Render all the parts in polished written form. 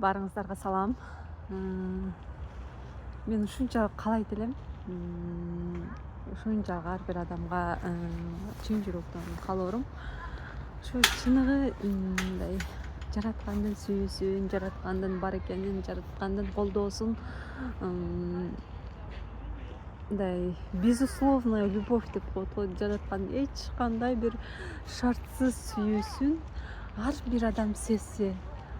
Баарыңыздарга салам. Мен ушунчалык каалайт элем. Ушунчалык ар бир адамга чын жүрөктөн каалоорум. Ушу чыныгы мындай жараткандын сүйүүсүн, жараткандын бар экенин, жараткандын колдоосун, мындай безусловная любовь деп коет го, жараткандын эч кандай бир шартсыз сүйүүсүн ар бир адам сезсе,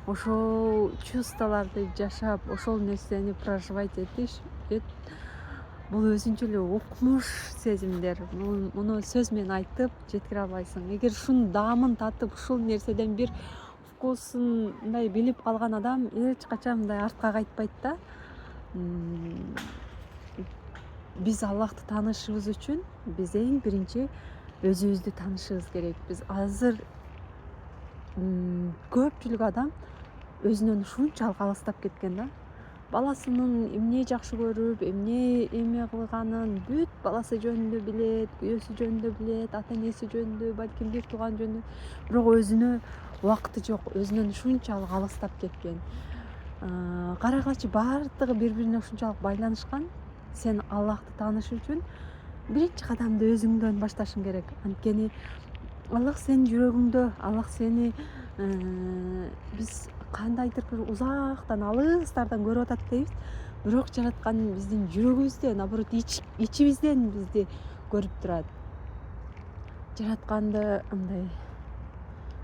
ошол чувстволорду жашап, ошол нерсени проживать этиш бул өзүнчө эле укмуш сезимдер. Муну сөз менен айтып жеткире албайсың. Эгер ушунун даамын татып, ушул нерседен бир вкусун мындай билип калган адам эч качан мындай артка кайтпайт да. Биз Аллахты таанышыбыз үчүн биз эң биринчи өзүбүздү таанышыбыз керек. Биз азыр көпчүлүк адам өзүнөн ушунчалык алыстап кеткен да. Баласынын эмне жакшы көрүп, эме кылганын бүт баласы жөнүндө билет, күйөөсү жөнүндө билет, ата энеси жөнүндө, балким бир тууган жөнүндө, бирок өзүнө убакыты жок, өзүнөн ушунчалык алыстап кеткен. Карагачы баардыгы бири бирине ушунчалык байланышкан. Сен Аллахты таанышуу үчүн биринчи кадамды өзүңдөн башташың керек. Анткени Аллах сенин жүрөгүңдө, Аллах сени биз кандайдыр бир узактан, алыстардан көрүп атат дейбиз. Бирок жараткан биздин жүрөгүбүздөн, наоборот ичибизден бизди көрүп турат. Жаратканды мындай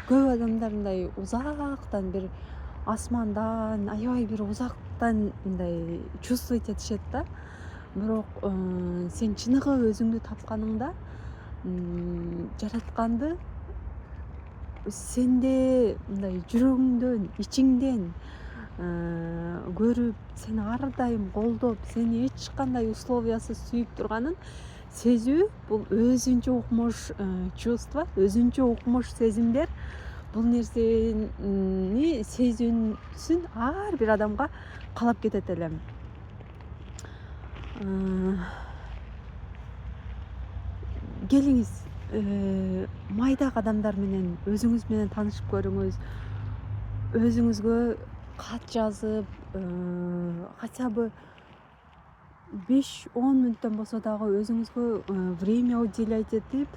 көп адамдар мындай узактан бир асмандан, аябай бир узактан мындай чувствовать этишет да. Бирок сен чыныгы өзүңдү тапканыңда жаратканды сенде мындай жүрөгүңдөн, ичиңден көрүп, сени ар дайым колдоп, сени эч кандай условиясыз сүйүп турганын сезүү, бул өзүнчө укмуш чувство, өзүнчө укмуш сезимдер. Бул нерсени сезүүсүн ар бир адамга каалап кетет элем. Келиңиз, майда кадамдар менен өзүңүз менен таанышып көрүңүз. Өзүңүзгө кат жазып, хотя бы 5-10 мүнөттөн болсо дагы өзүңүзгө время уделять этип,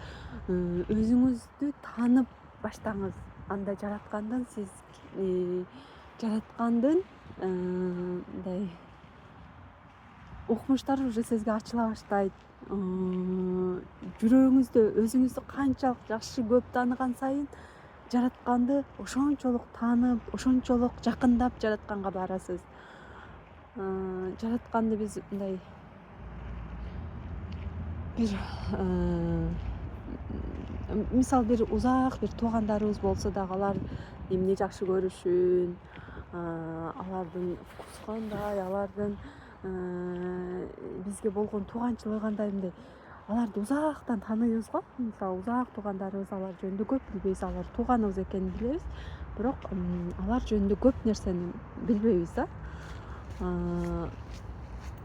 өзүңүздү таанып баштаңыз. Анда жараткандын мындай укмуштары уже сизге ачыла баштайт. Жүрөгүңүздө өзүңүздү канчалык жакшы көп тааныган сайын жаратканды ошончолук таанып, ошончолук жакындап жаратканга барасыз. Жаратканды биз мындай бир мисалы бир узак бир туугандарыбыз болсо дагы алар эмне жакшы көрүшүн, алардын вкусу кандай, алардын бизге болгон тууганчылыгы кандай, мындай аларды узактан тааныйбыз го. Мисалы узак туугандарыбыз, алар жөнүндө көп билбейбиз, алар тууганыбыз экенин билебиз, бирок алар жөнүндө көп нерсени билбейбиз да.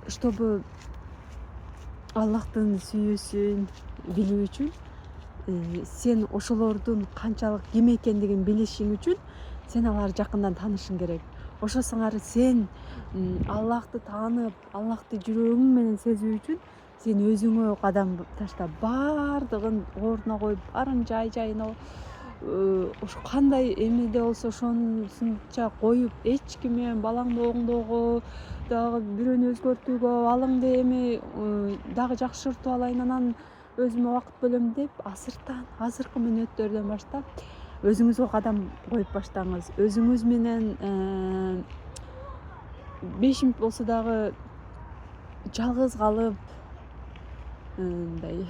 Чтобы Аллахтын сүйүүсүн билүү үчүн, сен ошолордун канчалык ким экендигин билишиң үчүн сен аларды жакындан таанышың керек. Ошо сыңары сен Аллахты таанып, Аллахты жүрөгүң менен сезүү үчүн сен өзүңө кадам таштап, баардыгын ордуна коюп, баарын жай-жайына ошо кандай эмеде болсо ошонусунча коюп, эч ким менен балаңды оңдоого, дагы бирөөнү өзгөртүүгө, балымды эми дагы жакшыртып алайын, анан өзүмө убакыт бөлөм деп азыркы мүнөттөрдөн баштап өзүңүзгө кадам коюп баштаңыз. Өзүңүз менен 5 мүнөт болсо дагы жалгыз калып, мындай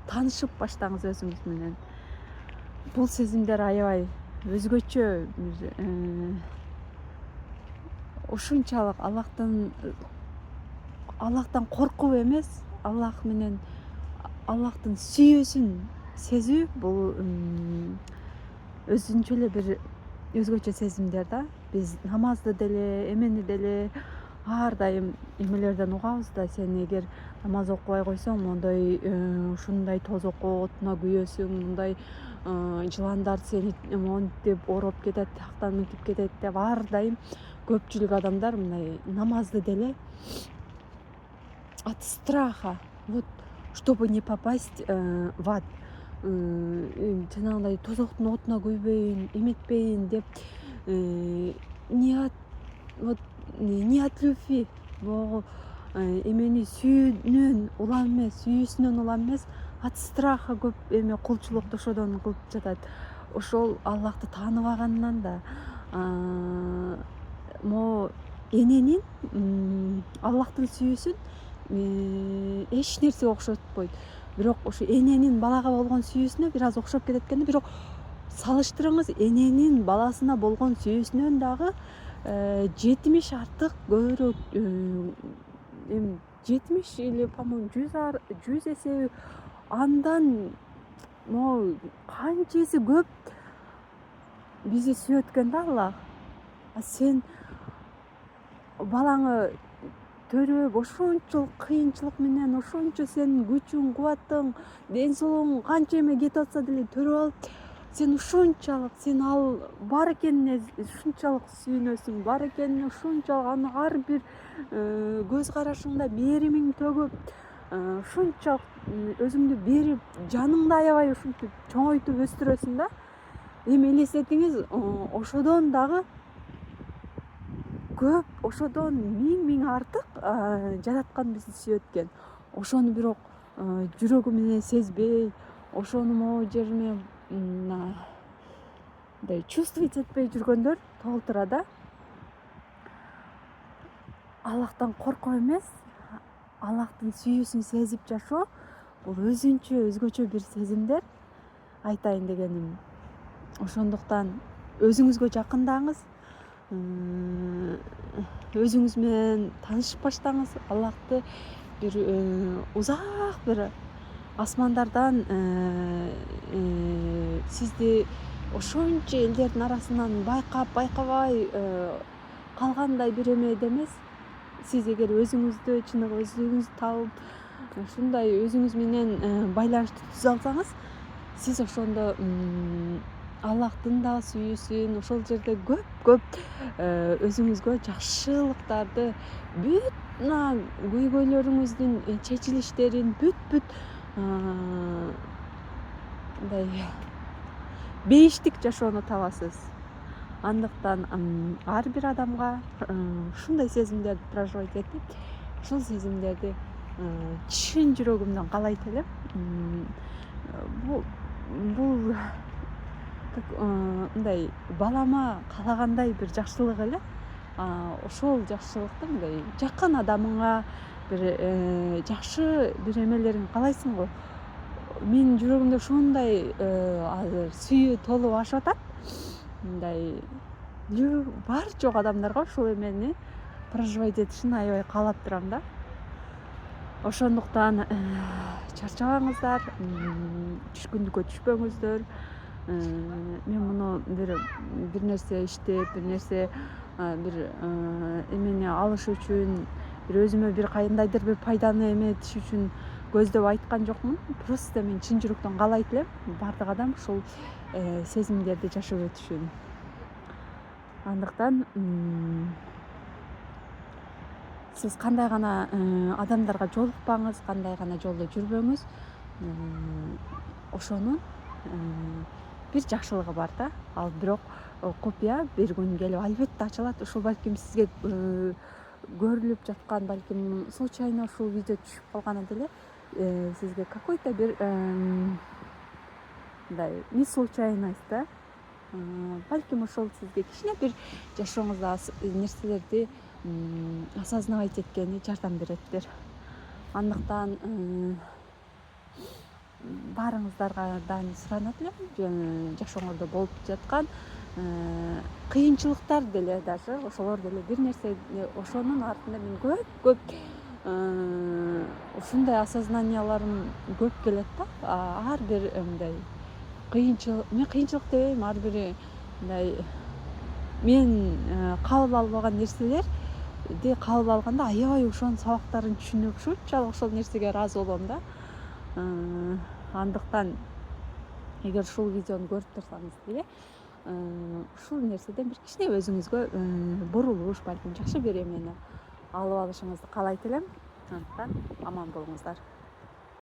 таанышып баштаңыз өзүңүз менен. Бул сезимдер аябай өзгөчө, ушунчалык Аллахтан коркуп эмес, Аллах менен Аллахтын сүйүүсүн сезүү, бул өзүнчө эле бир өзгөчө сезимдер да. Биз намазды деле, эмени деле ар дайым эмелерден угабыз да. Сен эгер намаз окубай койсоң, мондой ушундай тозокко отуна күйөсүң, мындай жыландар сени монтип ороп кетет, тияктан мынтип кетет деп ар дайым көпчүлүк адамдар мындай намазды деле от страха, вот чтобы не попасть в ад, жанагындай тозоктун отуна күйбөйүн, эметпейин деп не от вот не от любви, могу эмени сүйүүнөн улам эмес, сүйүүсүнөн улам эмес, от страха көп эме кулчулукту ошодон кылып жатат. Ошол Аллахты тааныбаганынан да могу эненин Аллахтын сүйүүсүн эч нерсеге окшотпойт. Бирок ошо эненин балага болгон сүйүүсүнө бир аз окшоп кетет экен. Бирок салыштырыңыз, эненин баласына болгон сүйүүсүнөн дагы 70 артык көбүрөөк, эми 70 или по-моему 100 эсе андан могу канча эсе көп бизди сүйөт экен да Аллах. А сен балаңы төрөп ошончолук кыйынчылык менен, ошончо сенин күчүң, кубатың, ден соолугуң канча эме кетип атса деле төрөп алып, сен ушунчалык, сен ал бар экенине ушунчалык сүйүнөсүң, бар экенине ушунчалык аны ар бир көз карашыңда мээримиң төгүп, ушунчалык өзүңдү берип, жаныңды аябай ушинтип чоңойтуп өстүрөсүң да. Эми элестетиңиз, ошодон дагы көп, ошодон миң артык жараткан бизди сүйөт экен. Ошону бирок жүрөгү менен сезбей, ошону могу жерине мындай чувствовать этпей жүргөндөр толтура да. Аллахтан коркуп эмес, Аллахтын сүйүүсүн сезип жашоо бул өзгөчө бир сезимдер. Айтайын дегеним, ошондуктан өзүңүзгө жакындаңыз, өзүңүз менен таанышып баштаңыз. Аллахты бир узак бир асмандардан сизди ошончо элдердин арасынан байкабай калгандай бир эмеде эмес. Сиз эгер өзүңүздү чыныгы өзүңүздү таап, ушундай өзүңүз менен байланышты түзө алсаңыз, сиз ошондо Аллахтын да сүйүүсүн, ошол жерде көп өзүңүзгө жакшылыктарды, бүт мына көйгөйлөрүңүздүн чечилиштерин, бүт мындай бейиштик жашоону табасыз. Андыктан ар бир адамга ушундай сезимдерди проживать этип, ушул сезимдерди чын жүрөгүмдөн каалайт элем. Бул мындай балама каалагандай бир жакшылык эле. Ошол жакшылыкты мындай жакын адамыңа бир жакшы бир эмелерин каалайсың го. Менин жүрөгүмдө ушундай азыр сүйүү толуп ашып атат. Мындай бар жок адамдарга ушул эмени проживать этишин аябай каалап турам да. Ошондуктан чарчабаңыздар, түшкүндүккө түшпөңүздөр. Мен муну бир нерсе иштеп, бир нерсе бир эмени алыш үчүн, бир өзүмө бир кандайдыр бир пайданы эметиш үчүн көздөп айткан жокмун. Просто мен чын жүрөктөн каалайт элем бардык адам ушул сезимдерди жашап өтүшүн. Андыктан сиз кандай гана адамдарга жолукпаңыз, кандай гана жолдо жүрбөңүз, ошонун бир жакшылыгы бар да. Ал бирок купуя бир күн келип албетте ачылат. Ушул балким сизге көрүлүп жаткан, балким случайно ушул видео түшүп калганы деле сизге какой-то бир мындай не случайность да. Балким ошол сизге кичине бир жашооңузда нерселерди осознавать эткени жардам береттир. Андыктан баарыңыздардан суранат элем, жашооңузда болуп жаткан кыйынчылыктар деле, даже ошолор деле бир нерсе, ошонун артында мен көп ушундай осознанияларым көп келет да. Ар бир мындай кыйынчылык, мен кыйынчылык дебейм, ар бир мындай мен кабыл албаган нерселерди кабыл алганда аябай ошонун сабактарын түшүнүп, ушунчалык ошол нерсеге ыраазы болом да. Андыктан эгер ушул видеону көрүп турсаңыз деле, ушул нерседен бир кичине өзүңүзгө бурулуш, балким жакшы бир эмени алып алышыңызды каалайт элем. Андыктан аман болуңуздар.